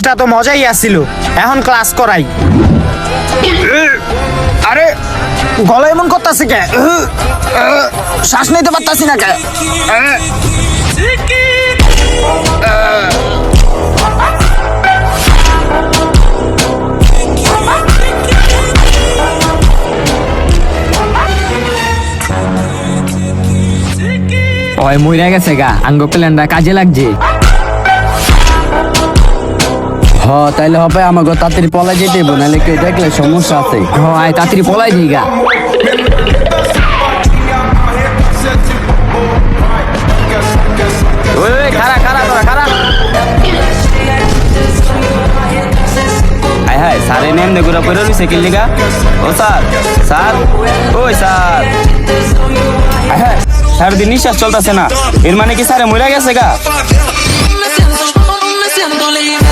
এটা তো মজাই আসছিল, এখন ক্লাস করাই। আরে গলা এমন করতেছে কে? শ্বাস নিতে পারতাছি না কে? ওই মইরা গেছে গা, আঙ্গ প্ল্যানটা কাজে লাগছে। হ তাইলে হবে আমাকে তাড়াতাড়ি পলাই যেতে হইব, নাহলে কেউ দেখলে সমস্যা আছে। হয় তাড়াতাড়ি পলাই যাই গা। খারা খারা তোরা খারা। হায় হায়, স্যার এনে এমনি ঘুরা পড়ে রয়েছে কি লিগা? ও স্যার, স্যার, ওই স্যার। হায় হায়, স্যার দিন নিঃশ্বাস চলতেছে না, এর মানে কি স্যারে মরে গেছে গা? Me siento libre.